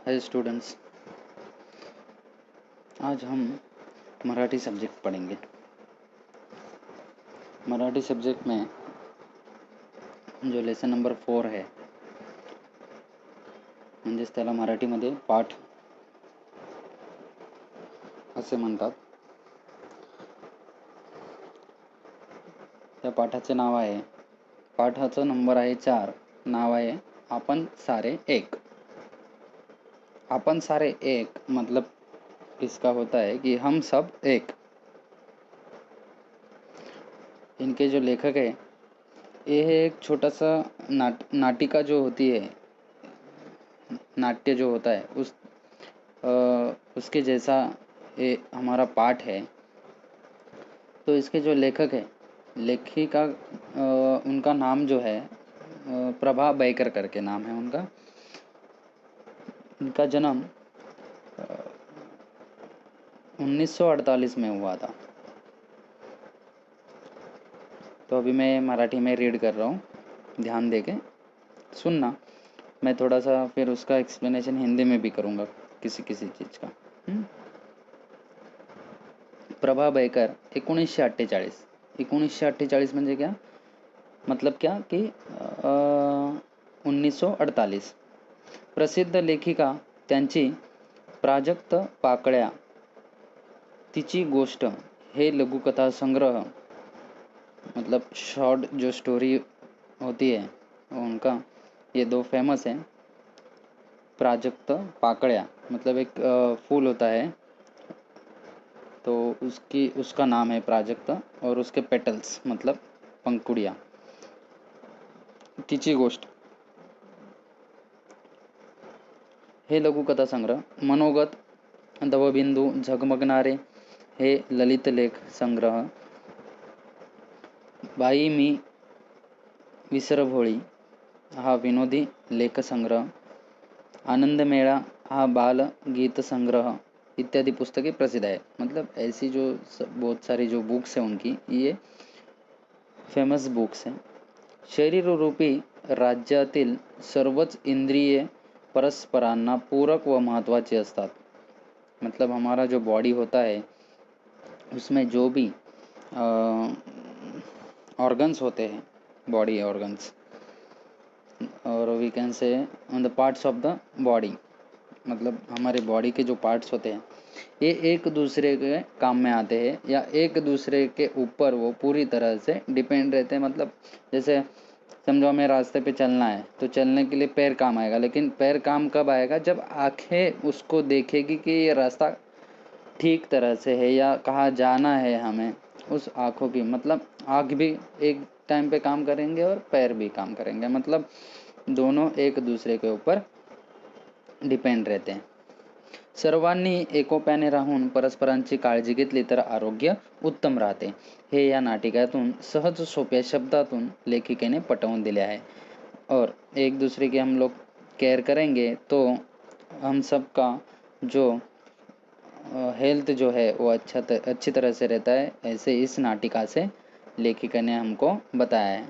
Hi students, आज हम Marathi subject पढ़ेंगे। Marathi subject में जो लेसन नंबर 4 आहे म्हणजेच त्याला मराठीमध्ये पाठ असे म्हणतात। त्या पाठाचे नाव आहे, पाठाचा नंबर आहे 4, नाव आहे आपण सारे एक। अपन सारे एक मतलब इसका होता है कि हम सब एक। इनके जो लेखक है ये है एक छोटा सा नाटिका जो होती है, नाट्य जो होता है उसके जैसा ये हमारा पाठ है। तो इसके जो लेखक है, लेखिका उनका नाम जो है प्रभा बैकर करके नाम है उनका। इनका जन्म 1948 में हुआ था। तो अभी मैं मराठी में रीड कर रहा हूँ, ध्यान देके सुनना। मैं थोड़ा सा फिर उसका एक्सप्लेनेशन हिंदी में भी करूँगा किसी किसी चीज़ का। प्रभा बैकर 1948 म्हणजे क्या मतलब क्या कि 1948। प्रसिद्ध लेखिका त्यांची प्राजक्त पाकळ्या, तिची गोष्ट हे लघुकथा संग्रह, मतलब शॉर्ट जो स्टोरी होती है उनका ये 2 फेमस हैं। प्राजक्त पाकळ्या मतलब एक फूल होता है, तो उसका नाम है प्राजक्त, और उसके पेटल्स मतलब पंखुड़िया। तिची गोष्ट हे लघुकथा संग्रह, मनोगत दवबिंदू झगमगणारे हे ललित लेख संग्रह, बाई मी विसरभोळी हा विनोदी लेख संग्रह, आनंद मेळा हा बाल गीत संग्रह इत्यादि पुस्तकें प्रसिद्ध है। मतलब ऐसी जो बहुत सारी जो बुक्स हैं उनकी ये फेमस बुक्स हैं। शरीर रूपी राज्यातील सर्वच इंद्रिये परस्परांना पूरक व महत्त्वाची असतात। मतलब हमारा जो बॉडी होता है उसमें जो भी ऑर्गन्स होते हैं, बॉडी ऑर्गन्स, और we can say on the parts of the body, मतलब हमारे बॉडी के जो पार्ट्स होते हैं ये एक दूसरे के काम में आते हैं या एक दूसरे के ऊपर वो पूरी तरह से डिपेंड रहते हैं। मतलब जैसे समझो हमें रास्ते पे चलना है तो चलने के लिए पैर काम आएगा, लेकिन पैर काम कब आएगा? जब आंखें उसको देखेगी कि ये रास्ता ठीक तरह से है या कहाँ जाना है हमें। उस आँखों की मतलब आँख भी एक टाइम पे काम करेंगे और पैर भी काम करेंगे, मतलब दोनों एक दूसरे के ऊपर डिपेंड रहते हैं। सर्वांनी एकोप्याने राहून परस्परांची काळजी घेतली तर आरोग्य उत्तम राहते, हे या नाटिकातून सहज सोप्या शब्दातून लेखिकेने पटवून दिले आहे। और एक दूसरे की हम लोग केयर करेंगे तो हम सबका जो हेल्थ जो है वो अच्छी तरह से रहता है, ऐसे इस नाटिका से लेखिका ने हमको बताया है।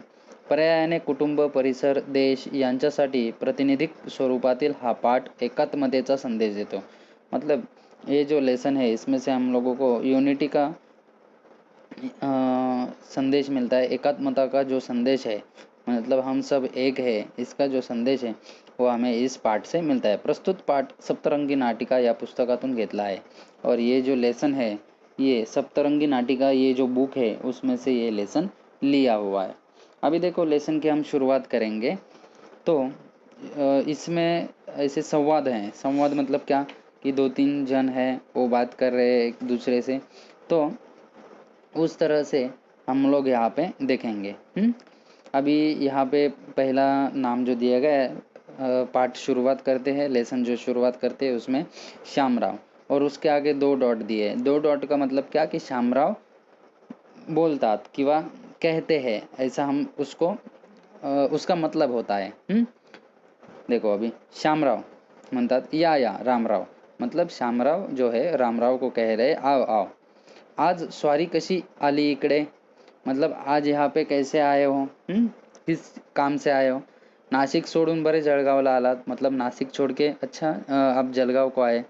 पर्यायाने कुटुंब, परिसर, देश यांच्यासाठी प्रातिनिधिक स्वरूपातील हा पाठ एकात्मतेचा संदेश देतो। मतलब ये जो लेसन है इसमें से हम लोगों को यूनिटी का संदेश मिलता है, एकात्मता का जो संदेश है, मतलब हम सब एक है, इसका जो संदेश है वो हमें इस पाठ से मिलता है। प्रस्तुत पाठ सप्तरंगी नाटिका या पुस्तकातून घेतला है, और ये जो लेसन है ये सप्तरंगी नाटिका, ये जो बुक है उसमें से ये लेसन लिया हुआ है। अभी देखो लेसन की हम शुरुआत करेंगे तो इसमें ऐसे संवाद हैं। संवाद मतलब क्या कि 2-3 जन हैं वो बात कर रहे हैं एक दूसरे से, तो उस तरह से हम लोग यहाँ पे देखेंगे। अभी यहाँ पे पहला नाम जो दिया गया है, पाठ शुरुआत करते हैं, लेसन जो शुरुआत करते हैं उसमें श्यामराव, और उसके आगे 2 डॉट दिए हैं। 2 डॉट का मतलब क्या कि श्यामराव बोलतात किंवा कहते हैं, ऐसा हम उसको उसका मतलब होता है। देखो अभी श्यामराव म्हणतात या रामराव, मतलब श्यामराव जो है रामराव को कह रहे आओ आओ। आज स्वारी कशी आली इकडे, मतलब आज यहाँ पे कैसे आए हो, किस काम से आए हो। नाशिक सोडून बरे जळगावला आलात, मतलब नाशिक छोड़ के अच्छा आप जळगाव को आए।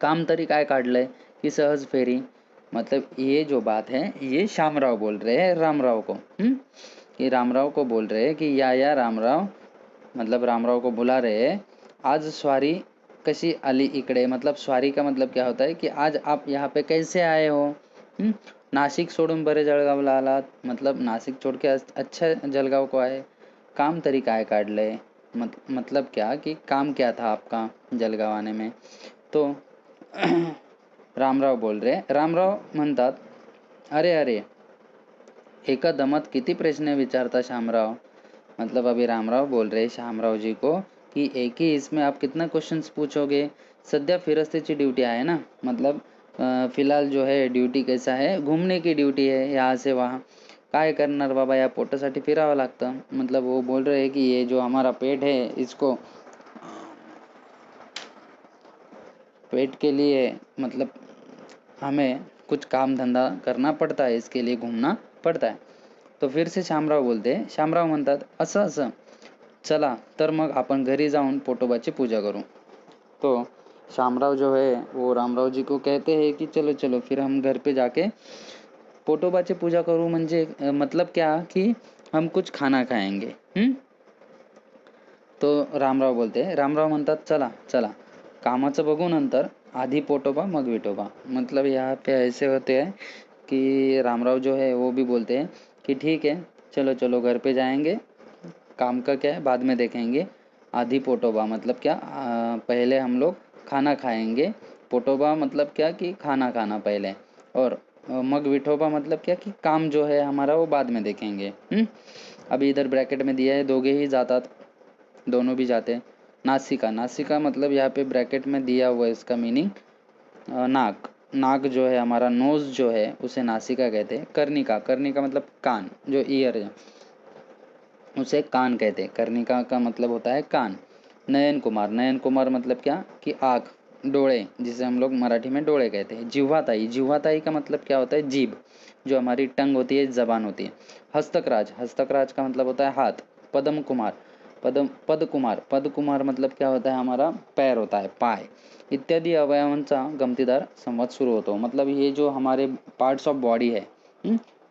काम तरी काय काढलंय की सहज फेरी। मतलब ये जो बात है ये शामराव बोल रहे हैं रामराव को। ये रामराव को बोल रहे हैं कि या रामराव, मतलब रामराव को बुला रहे हैं, आज स्वारी कशी आली इकडे। मतलब स्वारी का मतलब क्या होता है कि आज आप यहाँ पे कैसे आए हो। नासिक सोडून बरे जळगावला आलात, मतलब नासिक छोड़ के अच्छा जळगाव को आए। काम तरी काय काढलंय, मतलब क्या कि काम क्या था आपका जळगाव आने में। तो रामराव बोल रहे, रामराव म्हणतात, अरे अरे एका दमात किती प्रश्न विचारता शामराव। मतलब अभी रामराव बोल रहे शामराव जी को कि एक ही इसमें आप कितना क्वेश्चंस पूछोगे। सध्या फिरस्तीची ड्यूटी आहे ना, मतलब फिलहाल जो है ड्यूटी कैसा है, घूमने की ड्यूटी है यहाँ से वहाँ। काय करणार बाबा, या पोटासाठी फिरावं लागतं। मतलब वो बोल रहे हैं कि ये जो हमारा पेट है इसको पेट के लिए मतलब हमें कुछ काम धंदा करना पड़ता है, इसके लिए घूमना पड़ता है। तो फिर से शामराव बोलते, शामराव म्हणतात असं असं, चला तर मग आपण घरी जाऊन पोटोबाची पूजा करूं। तो शामराव जो है वो रामराव जी को कहते हैं कि चलो चलो फिर हम घर पे जाके पोटोबाची पूजा करूं। म्हणजे मतलब क्या कि हम कुछ खाना खाएंगे। तो रामराव बोलते, रामराव म्हणतात चला चला कामाचं बघू नंतर, आधी पोटोबा मग विठोबा। मतलब यहाँ पे ऐसे होते हैं कि रामराव जो है वो भी बोलते हैं कि ठीक है चलो चलो घर पे जाएंगे, काम का क्या है बाद में देखेंगे। आधी पोटोबा मतलब क्या, पहले हम लोग खाना खाएंगे। पोटोबा मतलब क्या कि खाना खाना पहले, और मग विठोबा मतलब क्या कि काम जो है हमारा वो बाद में देखेंगे। अभी इधर ब्रैकेट में दिया है दोघे ही जातात, दोनों भी जाते हैं। नासिका, नासिका मतलब यहाँ पे ब्रैकेट में दिया हुआ है, इसका मीनिंग नाक। नाक जो है हमारा नोज जो है उसे नासिका कहते हैं। कर्णिका, कर्णिका मतलब कान, जो ईयर है उसे कान कहते हैं। कर्णिका का मतलब होता है कान। नयन कुमार, नयन कुमार मतलब क्या कि आँख, डोळे, जिसे हम लोग मराठी में डोळे कहते हैं। जिह्वाताई, जिह्वाताई का मतलब क्या होता है, जीभ, जो हमारी टंग होती है, जबान होती है। हस्तकराज, हस्तकराज का मतलब होता है हाथ। पदम कुमार, पद कुमार, पद कुमार मतलब क्या होता है, हमारा पैर होता है, पाय इत्यादि अवयवांचा गमतीदार संवाद सुरू होतो। मतलब ये जो हमारे पार्ट्स ऑफ बॉडी है,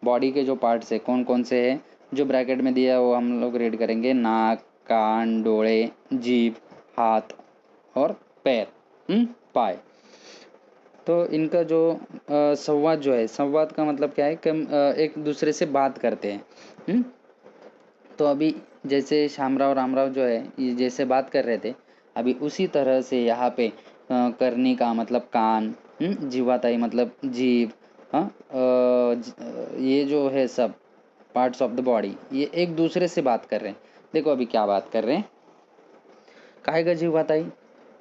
बॉडी के जो पार्ट्स है कौन कौन से हैं, जो ब्रैकेट में दिया है वो हम लोग रीड करेंगे। नाक, कान, डोळे, जीभ, हाथ और पैर, पाय। तो इनका जो संवाद जो है, संवाद का मतलब क्या है कि हम एक दूसरे से बात करते हैं। तो अभी जैसे शामराव रामराव जो है ये जैसे बात कर रहे थे, अभी उसी तरह से यहाँ पे करनी का मतलब कान, जीवाताई मतलब जीभ, ये जो है सब पार्ट्स ऑफ द बॉडी ये एक दूसरे से बात कर रहे हैं। देखो अभी क्या बात कर रहे हैं, काय ग जीवाताई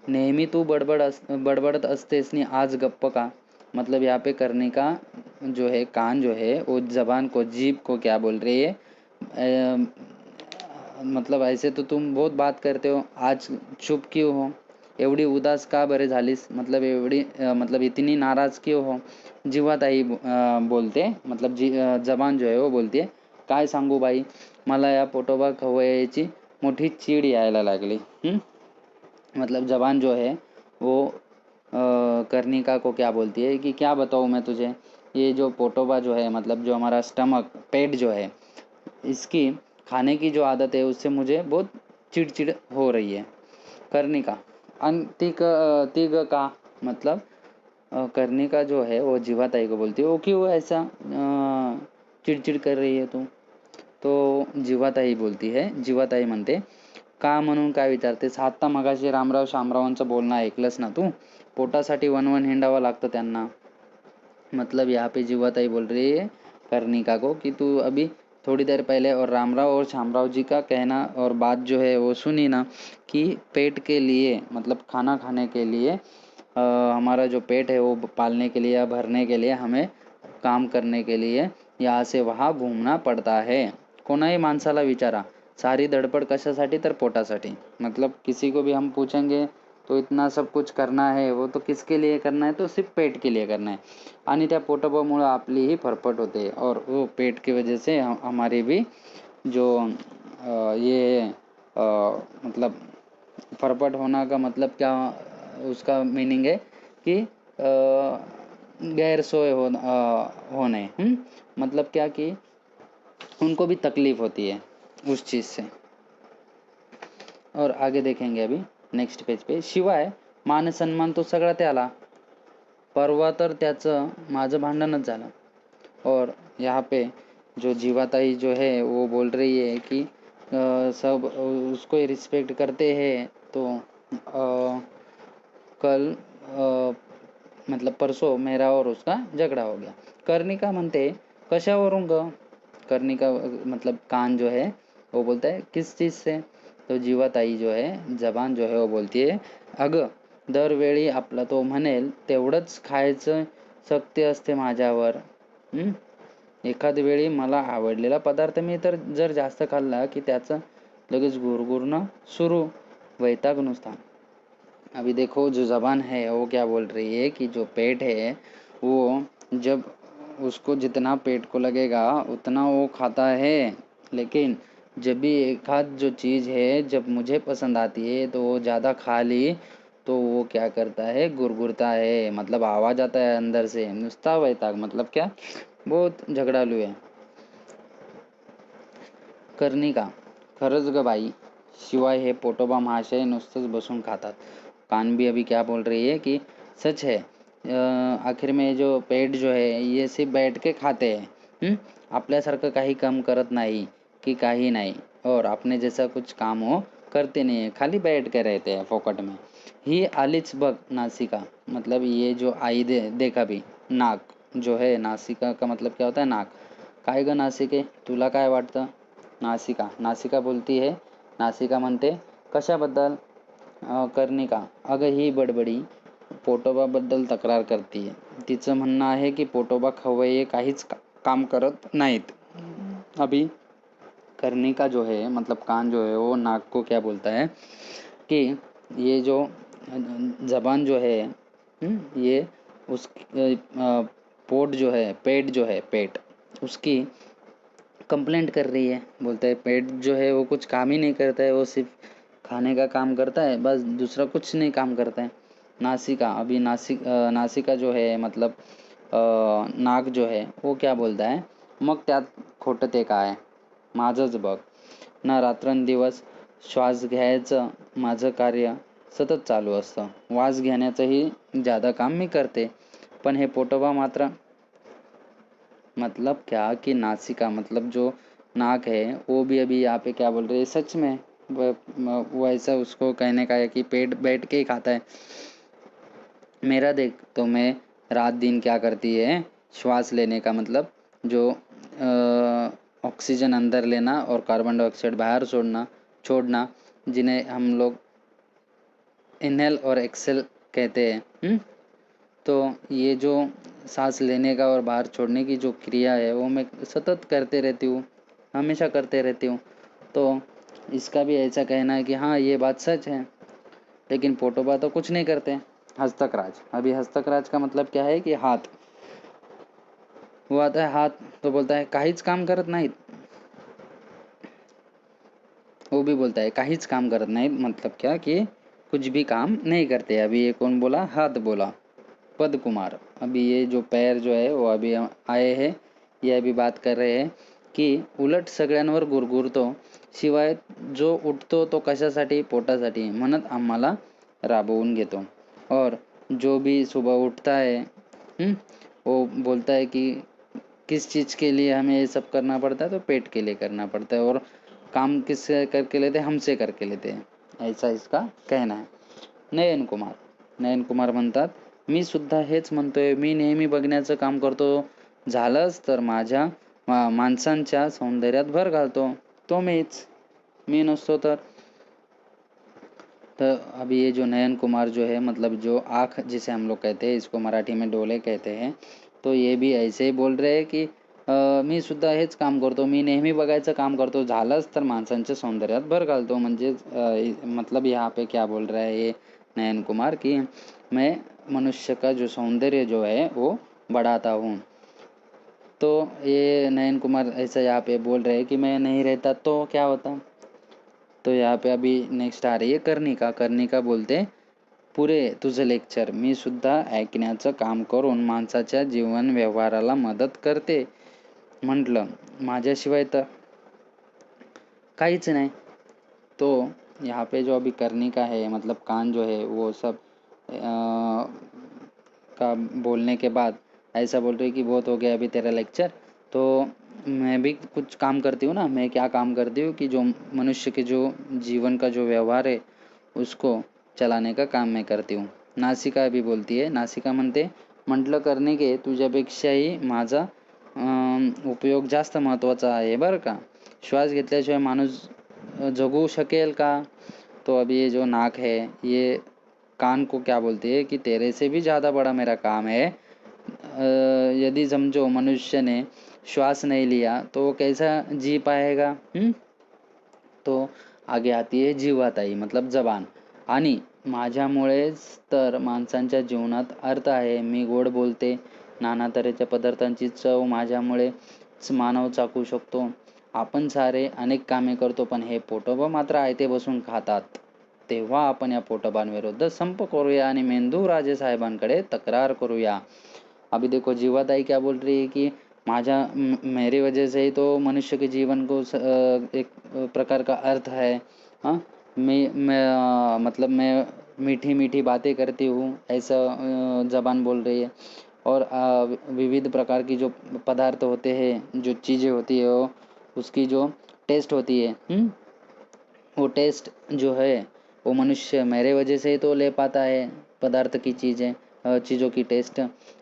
नेहमी तू बडबडत असतेस नी आज गप्प का। मतलब यहाँ पे करने का जो है कान जो है वो जबान को, जीभ को क्या बोल रही है, मतलब ऐसे तो तुम बहुत बात करते हो, आज चुप क्यों हो, एवढी उदास का बरे झालीस, मतलब एवढी मतलब इतनी नाराज क्यों हो। जीवाताई बोलते, मतलब जबान जो है वो बोलते, काय सांगू बाई, मला या पोटोबा खवयाची मोठी चीड यायला लागली। मतलब जबान जो है वो कर्णिका को क्या बोलती है कि क्या बताऊँ मैं तुझे, ये जो पोटोबा जो है मतलब जो हमारा स्टमक, पेट जो है, इसकी खाने की जो आदत है उससे मुझे बहुत चिड़चिड़ हो रही है। कर्णिका, तिग का मतलब कर्णिका जो है वो जीवाताई को बोलती है, वो क्यों ऐसा चिड़चिड़ कर रही है तू। तो जीवाताई बोलती है, जीवाताई म्हणते का म्हणून काय विचारतेस, आत्ता मगाशी रामराव शामरावांचं बोलणं ऐकलंस ना तू, पोटासाठी वनवन हिंडावं लागतं त्यांना। मतलब यहाँ पे जीवाताई बोल रही है कर्णिका को कि तू अभी थोड़ी देर पहले और रामराव और शामराव जी का कहना और बात जो है वो सुनी ना, कि पेट के लिए मतलब खाना खाने के लिए हमारा जो पेट है वो पालने के लिए या भरने के लिए हमें काम करने के लिए यहाँ से वहाँ घूमना पड़ता है। कोणाही माणसाला विचारा, सारी धडपड कशासाठी, तर पोटासाठी। मतलब किसी को भी हम पूछेंगे तो इतना सब कुछ करना है, वो तो किसके लिए करना है, तो सिर्फ पेट के लिए करना है। आणि त्या पोटोबामुळे आपली ही फरफट होते और वो पेट की वजह से हमारी भी जो ये मतलब फरफट होना का मतलब क्या, उसका मीनिंग है कि गैर सोए होने। मतलब क्या कि उनको भी तकलीफ होती है उस चीज़ से। और आगे देखेंगे अभी नेक्स्ट पेज पे। शिवाय मान सन्मान तो सगळा त्याला, परवा तर त्याचं माझं भांडणच झालं। और यहाँ पे जो जीवाताई जो है वो बोल रही है कि सब उसको रिस्पेक्ट करते हैं, तो कल मतलब परसों मेरा और उसका झगड़ा हो गया। कर्णिका म्हणते कशावरून ग? कर्णिका मतलब कान जो है वो बोलता है किस चीज़ से? तो जीवाताई जो है जबान जो है वो बोलती है अगं दरवेळी आपला तो म्हणेल तेवढंच खायचं सक्ती असते माझ्यावर। एखाद वेळी मला आवडलेला पदार्थ मी तर जर जास्त खाल्ला की त्याचं लगेच गुरगुरणं सुरू, वैताग नुसता। अभी देखो जो ज़बान है वो क्या बोल रही है कि जो पेट है वो जब उसको जितना पेट को लगेगा उतना वो खाता है, लेकिन जब भी एक आध जो चीज़ है जब मुझे पसंद आती है तो वो ज़्यादा खा ली तो वो क्या करता है, गुरगुरता है, मतलब आवाज़ आता है अंदर से नुसता वैताग, मतलब क्या बहुत झगड़ालू है। कर्णिका खरंच ग बाई, शिवाय हे पोटोबा महाशय नुसतंच बसून खातात। कान भी अभी क्या बोल रही है कि सच है, आखिर में जो पेट जो है ये सिर्फ बैठ के खाते हैं, आपल्यासारखं काही काम करत नाही कि काही नाही, और अपने जैसा कुछ काम हो करते नहीं है, खाली बैठ के रहते हैं फोकट में। ही आलीच बघ नासिका, मतलब ये जो आई देखा भी, नाक जो है, नासिका का मतलब क्या होता है नाक। काय ग नासिके तुला काय वाटतं? नासिका बोलती है, नासिका म्हणते कशाबद्दल? कर्णिका अगं ही बडबडी पोटोबाबद्दल तक्रार करते है। तिचं म्हणणं आहे की पोटोबा खवय्ये काहीच काम करत नाहीत। अभी कर्णिका जो है मतलब कान जो है वो नाक को क्या बोलता है कि ये जो जबान जो है ये उस पोट जो है, पेट जो है, पेट उसकी कंप्लेंट कर रही है। बोलता है पेट जो है वो कुछ काम ही नहीं करता है, वो सिर्फ खाने का काम करता है, बस दूसरा कुछ नहीं काम करता है। नासिका अभी नासिका जो है मतलब नाक जो है वो क्या बोलता है, मग त्यात खोटं ते काय, माझंच बघ ना, रात्रंदिवस श्वास घ्यायचं माझं कार्य सतत चालू असतं, वास घेण्याचंही ज्यादा काम मी करते, पण हे पोटोबा मात्र, मतलब क्या कि नासिका मतलब जो नाक है वो भी अभी यहाँ पे क्या बोल रही है, सच में वो ऐसा उसको कहने का है कि पेट बैठ के ही खाता है। मेरा देख तो मैं रात दिन क्या करती है, श्वास लेने का मतलब जो ऑक्सीजन अंदर लेना और कार्बन डाइऑक्साइड बाहर छोड़ना जिन्हें हम लोग इनहेल और एक्सेल कहते हैं। तो ये जो सांस लेने का और बाहर छोड़ने की जो क्रिया है वो मैं सतत करते रहती हूँ, हमेशा करते रहती हूँ। तो इसका भी ऐसा कहना है कि हाँ ये बात सच है, लेकिन पोटोबा तो कुछ नहीं करते। हस्तकराज अभी हस्तकराज का मतलब क्या है कि हाथ, वो आता है हाथ तो बोलता है काहीच काम करत नाहीत, वो भी बोलता है काहीच काम करत नाहीत, मतलब क्या कि कुछ भी काम नहीं करते। अभी ये कौन बोला, हाथ बोला, पद कुमार। अभी ये जो पैर जो है वो अभी आए हैं, ये अभी बात कर रहे हैं की उलट सगळ्यांवर गुरगुरतो, शिवाय जो उठतो तो कशासाठी, पोटासाठी, म्हणत आम्हाला राबवून घेतो। और जो भी सुबह उठता है वो बोलता है कि किस चीज़ के लिए हमें ये सब करना पड़ता है, तो पेट के लिए करना पड़ता है, और काम किससे करके लेते हैं, हमसे करके लेते हैं, ऐसा इसका कहना है। नयन कुमार म्हणतात मी सुद्धा हेच म्हणतोय, मी नेहमी बघण्याचं काम करतो, झालंच तर माझ्या माणसांच्या सौंदर्यात भर घालतो, तो मी नसतो तर अभी ये जो नयन कुमार जो है मतलब जो आँख जिसे हम लोग कहते हैं, इसको मराठी में डोले कहते हैं, तो ये भी ऐसे ही बोल रहे हैं कि मी सुद्धा हेच काम करतो, मी नेहमी बघायचं काम करतो, झालंच तर माणसांच्या सौंदर्यात भर घालतो। म्हणजे मतलब यहाँ पे क्या बोल रहा है ये नयन कुमार कि मैं मनुष्य का जो सौंदर्य जो है वो बढ़ाता हूँ। तो ये नयन कुमार ऐसा यहाँ पे बोल रहे हैं कि मैं नहीं रहता तो क्या होता, तो यहाँ पे अभी नेक्स्ट आ रही आहे कर्णिका. कर्णिका बोलते, पुरे तुझं लेक्चर मी सुद्धा ऐकण्याचं काम करून माणसाच्या जीवन व्यवहाराला मदत करते. म्हटलं माझ्याशिवाय तर काहीच नहीं. तो यहाँ पे जो अभी कर्णिका है मतलब कान जो है वो सब का बोलने के बाद ऐसा बोल रही कि बहुत हो गया अभी तेरा लेक्चर, तो मैं भी कुछ काम करती हूँ ना. मैं क्या काम करती हूँ कि जो मनुष्य के जो जीवन का जो व्यवहार है उसको चलाने का काम मैं करती हूँ. नासिका भी बोलती है. नासिका म्हणते, म्हटलं कर्णिके तुझ्यापेक्षाही माझा उपयोग जास्त महत्त्वाचा आहे बरं का. श्वास घेतल्याशिवाय माणूस जगू शकेल का. तो अभी ये जो नाक है ये कान को क्या बोलती है कि तेरे से भी ज़्यादा बड़ा मेरा काम है. यदि समझो मनुष्य ने श्वास नहीं लिया तो वो कैसा जी पाएगा. तो आगे आती है जीवाताई मतलब जबान. आणि माझ्यामुळेच तर माणसांच्या जीवनात अर्थ आहे. मी गोड बोलते, नाना तऱ्हेच्या पदार्थांची चव माझ्यामुळेच मानव चाखू शकतो. आपण सारे अनेक कामे करतो पण हे पोटोबा मात्र आयते बसून खातात. तेव्हा आपण या पोटोबांविरुद्ध संप करूया आणि मेंदू राजे साहेबांकडे तक्रार करूया. अभी देखो जीवाताई क्या बोल रही है कि मेरी वजह से ही तो मनुष्य के जीवन को एक प्रकार का अर्थ है. हाँ, मतलब मैं मीठी मीठी बातें करती हूँ ऐसा जबान बोल रही है. और विविध प्रकार की जो पदार्थ होते हैं, जो चीज़ें होती है वो उसकी जो टेस्ट होती है, वो टेस्ट जो है वो मनुष्य मेरे वजह से ही तो ले पाता है पदार्थ की चीज़ों की टेस्ट.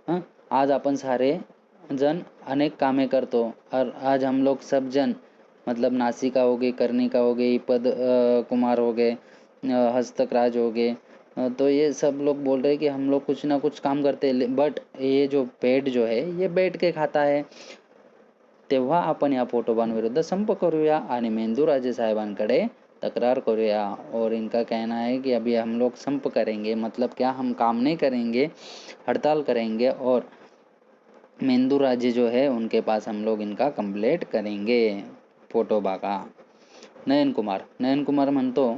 हाँ, आज अपन सारे जन अनेक कामें करतो और आज हम लोग सब जन मतलब नासिका हो गई, कर्णिका हो गई, कुमार हो गए, हस्तकराज हो गए, तो ये सब लोग बोल रहे हैं कि हम लोग कुछ ना कुछ काम करते हैं बट ये जो पेट जो है ये बैठ के खाता है. तेव्हा आपण या पोटोबांविरुद्ध संप करूया आणि मेंदूराजे साहेबांकडे तक्रार करूया. और इनका कहना है कि अभी हम लोग संप करेंगे मतलब क्या, हम काम नहीं करेंगे, हड़ताल करेंगे और मेंदूराजे जो है उनके पास हम लोग इनका कंप्लेंट करेंगे पोटोबा का. नयन कुमार म्हणतो,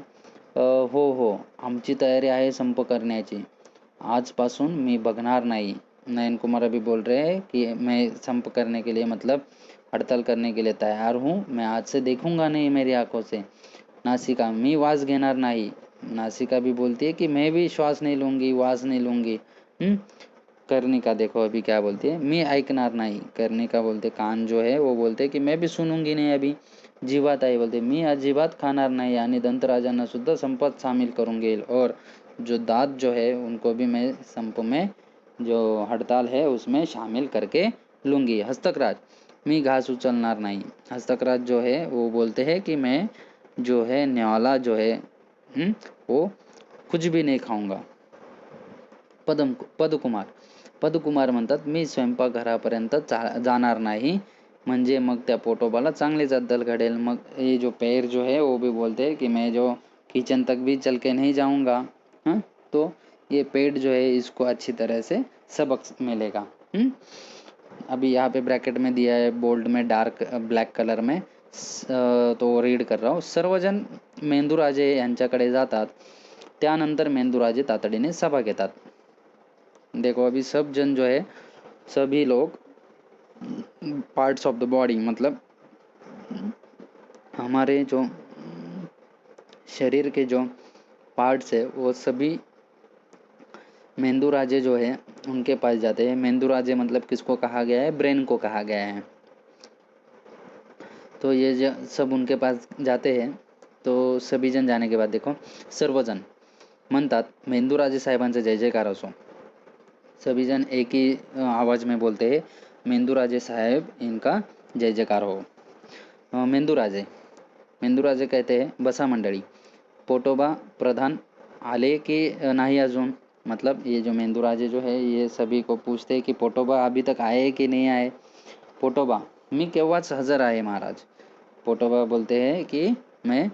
हो आमची तयारी आहे संप करण्याची. आजपासून मी बघणार नाही. नयन कुमार अभी बोल रहे हैं कि मैं संप करने के लिए मतलब हड़ताल करने के लिए तैयार हूँ. मैं आज से देखूंगा नहीं मेरी आंखों से. नासिका, मी वास घेणार नाही. नासिका भी बोलती है कि मैं भी श्वास नहीं लूँगी, वास नहीं लूँगी. कर्णिका देखो अभी क्या बोलती है, मी ऐकणार नाही. कर्णिका बोलते, कान जो है वो बोलते कि मैं भी सुनूंगी नहीं अभी. जीवाताई बोलते, मी अजिबात खाणार नाही आणि दंतराजांना सुद्धा संपात शामिल करून घेईल. और जो दांत जो है उनको भी मैं संप में जो हड़ताल है उसमें शामिल करके लूँगी. हस्तकराज, मी घास उचलणार नाही. हस्तकराज जो है वो बोलते हैं कि मैं जो है न्याला जो है वो कुछ भी नहीं खाऊंगा. पदकुमार म्हणतात, मी स्वयंपाकघरापर्यंत जाणार नाही म्हणजे मग त्या पोटोबाला चांगलीच अद्दल घडेल. मग ये जो पैर जो है वो भी बोलते हैं कि मैं जो किचन तक भी चल के नहीं जाऊंगा. तो ये पेट जो है इसको अच्छी तरह से सबक मिलेगा. अभी यहाँ पे ब्रैकेट में दिया है बोल्ड में डार्क ब्लॅक कलर में, तो रीड कर रहा हूँ. सर्वजन मेंदूराजे यांच्याकडे जातात. त्यानंतर मेंदूराजे तातडीने सभा घेतात. देखो अभी सब जन जो है सभी लोग पार्ट्स ऑफ द बॉडी मतलब हमारे जो शरीर के जो पार्ट्स है वो सभी मेंदूराजे जो है उनके पास जाते हैं. मेंदूराजे मतलब किसको कहा गया है, ब्रेन को कहा गया है. तो ये जो सब उनके पास जाते हैं. तो सभी जन जाने के बाद देखो सर्वजन म्हणतात, मेंदूराजे साहेबांचा जय जयकार असो. सभी जन एक ही आवाज़ में बोलते हैं, मेंदूराजे साहेब इनका जय जयकार हो. मेंदूराजे कहते हैं, बसा मंडळी. पोटोबा प्रधान आले की नहीं अजून. मतलब ये जो मेंदूराजे जो है ये सभी को पूछते हैं कि पोटोबा अभी तक आए कि नहीं आए. पोटोबा, मी केव्हाच हजर आहे महाराज. पोटोबा बोलते हैं कि मैं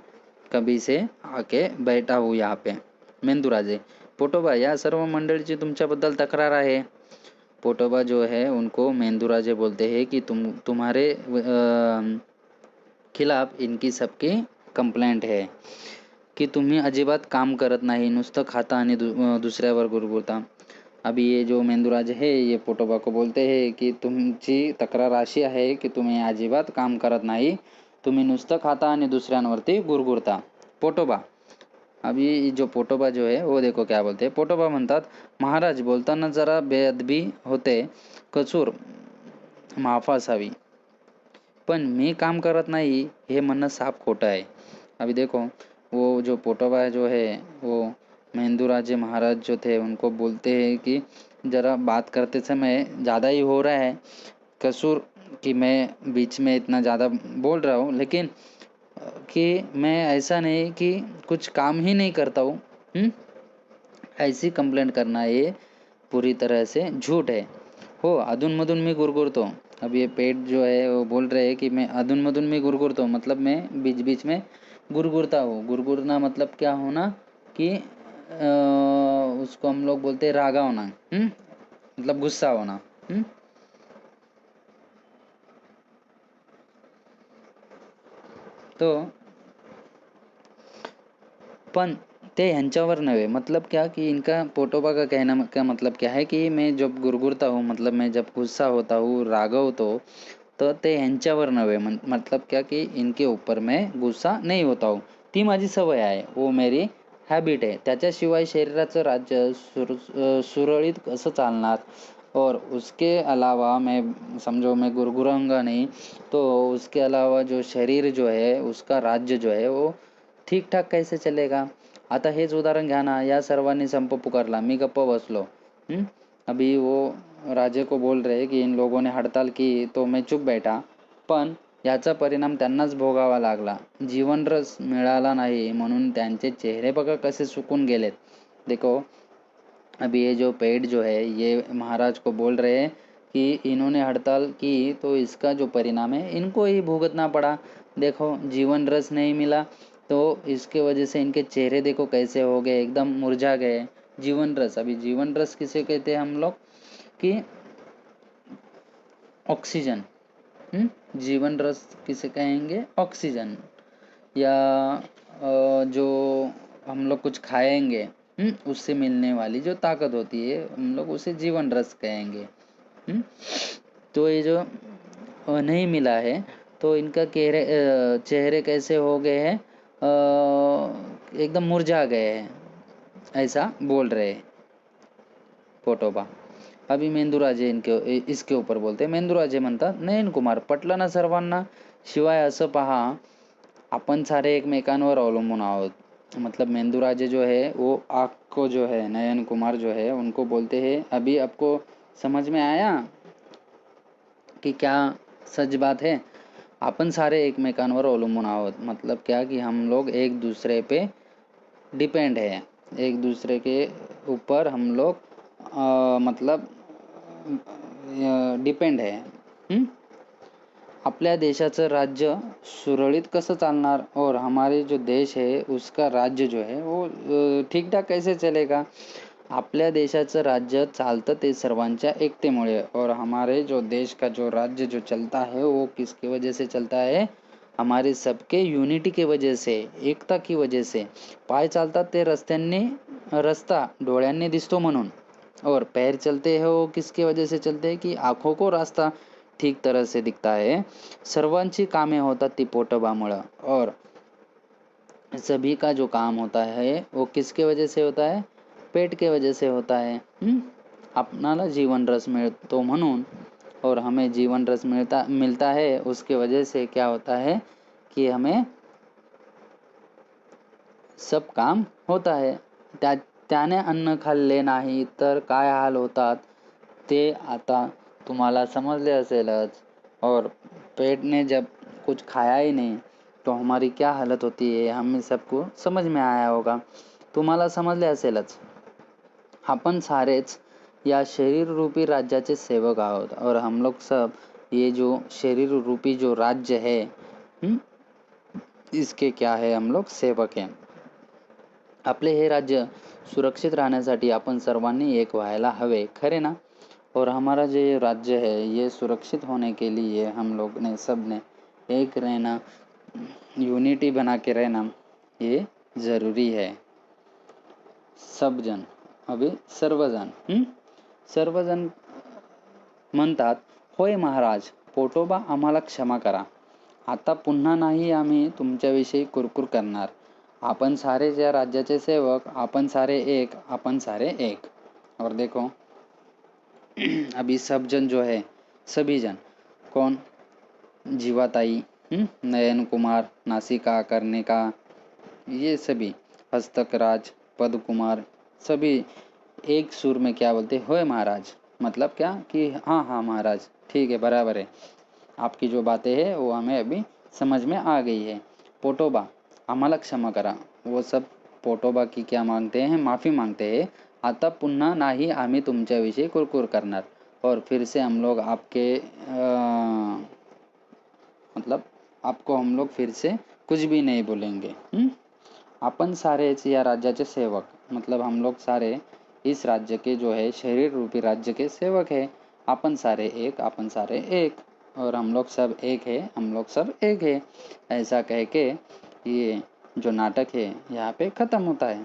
कभी से आके बैठा हूँ यहाँ पे. मेंदूराजे, पोटोबा या सर्व मंडळीची तुमच्याबद्दल तक्रार आहे. पोटोबा जो है उनको मेंदूराजे बोलते हैं कि तुम्हारे खिलाफ इनकी सबकी कंप्लेंट आहे की तुम्ही अजिबात काम करत नाही, नुसतं खाता आणि दुसऱ्यावर गुरगुरता. अभी ये जो मेंदूराज है ये पोटोबा को बोलते हैं की तुमची तक्रार अशी आहे की तुम्ही अजिबात काम करत नाही, तुम्ही नुसतं खाता आणि दुसऱ्यांवरती गुरगुरता. पोटोबा, अभी जो पोटोबा जो है वो देखो क्या बोलते हैं. पोटोबा म्हणतात, महाराज बोलताना जरा बेअदबी होते, कसूर माफ असावी, पण मी काम करत नाही हे म्हणणं साफ खोटं आहे. अभी देखो वो जो पोटोबा जो है वो महेंद्रराजे महाराज जो थे उनको बोलते हैं कि ज़रा बात करते समय ज़्यादा ही हो रहा है कसूर, कि मैं बीच में इतना ज़्यादा बोल रहा हूँ, लेकिन कि मैं ऐसा नहीं कि कुछ काम ही नहीं करता हूँ. ऐसी कंप्लेंट करना ये पूरी तरह से झूठ है. हो, अधूनमधून मी गुरगुरतो. अब ये पेट जो है वो बोल रहे हैं कि मैं अधूनमधून में गुरगुरता हूँ, मतलब मैं बीच बीच में गुरगुरता हूँ. गुरगुरना मतलब क्या होना कि उसको हम लोग बोलते हैं रागा होना, मतलब गुस्सा होना. तो पण ते ह्यांच्यावर नव्हे. मतलब क्या कि इनका पोटोबा का कहना का मतलब क्या है कि मैं जब गुरगुरता हूँ, मतलब मैं जब गुस्सा होता हूँ, रागवतो, तर ते ह्यांच्यावर नव्हे. मतलब क्या कि इनके ऊपर मैं गुस्सा नहीं होता हूँ. ती माझी सवय आहे, वो मेरी हॅबिट आहे. त्याच्याशिवाय शरीराचं राज्य सुरळीत कसं चालणार. और उसके अलावा मैं समझो मैं गुरगुराऊंगा नहीं, तो उसके अलावा जो शरीर जो है उसका राज्य जो है वो ठीक ठाक कैसे चलेगा. आता हेच उदाहरण घ्या ना, या सर्वांनी संप पुकारला, मी गप्प बसलो. अभी वो राजे को बोल रहे कि इन लोगों ने हड़ताल की तो मैं चुप बैठा, पण याचा परिणाम त्यांनाच भोगावा लागला. जीवनरस मिळाला नाही म्हणून त्यांचे चेहरे बघा कसे सुकून गेलेत. देखो अभी ये जो पेड़ जो है ये महाराज को बोल रहे हैं कि इन्होंने हड़ताल की तो इसका जो परिणाम है इनको ही भुगतना पड़ा. देखो जीवन रस नहीं मिला तो इसके वजह से इनके चेहरे देखो कैसे हो गए, एकदम मुरझा गए. जीवन रस, अभी जीवन रस किसे कहते हैं हम लोग कि ऑक्सीजन. जीवन रस किसे कहेंगे, ऑक्सीजन. या जो हम लोग कुछ खाएंगे उससे मिलने वाली जो ताकत होती है हम लोग उसे जीवन रस कहेंगे. तो ये जो नहीं मिला है तो इनका चेहरे कैसे हो गए हैं, एकदम मुरझा गए हैं, ऐसा बोल रहे हैं पोटोबा. अभी मेंदूराजे इसके ऊपर बोलते. मेंदूराजे म्हणतात, नयन कुमार पटलं ना सर्वांना. शिवाय असं पहा, अपन सारे एकमेकांवर अवलंबून आहोत. मतलब मेंदूराजे जो है वो आपको जो है नयन कुमार जो है उनको बोलते हैं, अभी आपको समझ में आया कि क्या सच बात है. अपन सारे एकमेकांवर अवलंबून आहोत. मतलब क्या कि हम लोग एक दूसरे पे डिपेंड है, एक दूसरे के ऊपर हम लोग मतलब डिपेंड है. आपल्या देशाचं राज्य सुरळीत कसं चालणार और हमारे जो देश है उसका राज्य जो है वो ठीक ठाक कैसे चलेगा. आपल्या देशाचं राज्य चालतं ते सर्वांच्या एकतेमुळे, और हमारे जो देश का जो राज्य जो चलता है वो किसकी वजह से चलता है, हमारे सबके यूनिटी की वजह से, एकता की वजह से. पाय चालतात ते रस्ता डोळ्यांनी दिसतो म्हणून, और पैर चलते हैं वो किसके वजह से चलते हैं कि आँखों को रास्ता ठीक तरह से दिखता है. सर्वांची कामे होतात ती पोटोबामुळं, और सभी का जो काम होता है वो किसके वजह से होता है, पेट के वजह से होता है. आपणाला जीवन रस मिळतो म्हणून, और हमें जीवन रस मिलता है उसके वजह से क्या होता है कि हमें सब काम होता है. त्याने अन्न खाल्ले नाही तर काय हाल होतात ते आता तुम्हाला समजले असेलच. और पेट ने जब कुछ खाया ही नहीं तो हमारी क्या हालत होती है हमें सबको समझ में आया होगा, तुम्हाला समजले असेलच. आपण सारेच या शरीर रूपी राज्याचे सेवक आहोत, और हम लोग सब ये जो शरीर रूपी जो राज्य है इसके क्या है, हम लोग सेवक हैं. आपले हे राज्य सुरक्षित राहण्यासाठी आपण सर्वांनी एक व्हायला हवे, खरे ना. और हमारा जो ये राज्य है ये सुरक्षित होने के लिए हम लोग ने सब ने एक रहना यूनिटी बना के रहना ये ज़रूरी है। सब जन, अभी सर्वजण, सर्वजण म्हणतात, होय महाराज, पोटोबा आम्हाला क्षमा करा, आता पुन्हा नाही आम्ही तुमच्याविषयी कुरकुर करणार। आपण सारे या राज्याचे सेवक, आपण सारे एक, आपण सारे एक। और देखो अभी सब जन जो है, सभी जन कौन, जीवाताई, नयन कुमार, नासिका, कर्णिका, ये सभी, हस्तक राज, पद कुमार, सभी एक सुर में क्या बोलते, होय महाराज, मतलब क्या कि हाँ हाँ महाराज, ठीक है, बराबर है, आपकी जो बातें हैं वो हमें अभी समझ में आ गई है। पोटोबा, आम्हाला क्षमा करा, वो सब पोटोबा की क्या मांगते हैं, माफ़ी मांगते हैं। आता पुन्हा नाही आम्ही तुमच्याविषयी कुरकुर करणार, और फिर से हम लोग आपके मतलब आपको हम लोग फिर से कुछ भी नहीं बोलेंगे। आपण सारे या राज्याचे सेवक, मतलब हम लोग सारे इस राज्य के जो है शरीर रूपी राज्य के सेवक है। अपन सारे एक, अपन सारे एक, और हम लोग सब एक है, हम लोग सब एक है, ऐसा कह के ये जो नाटक है यहाँ पे ख़त्म होता है।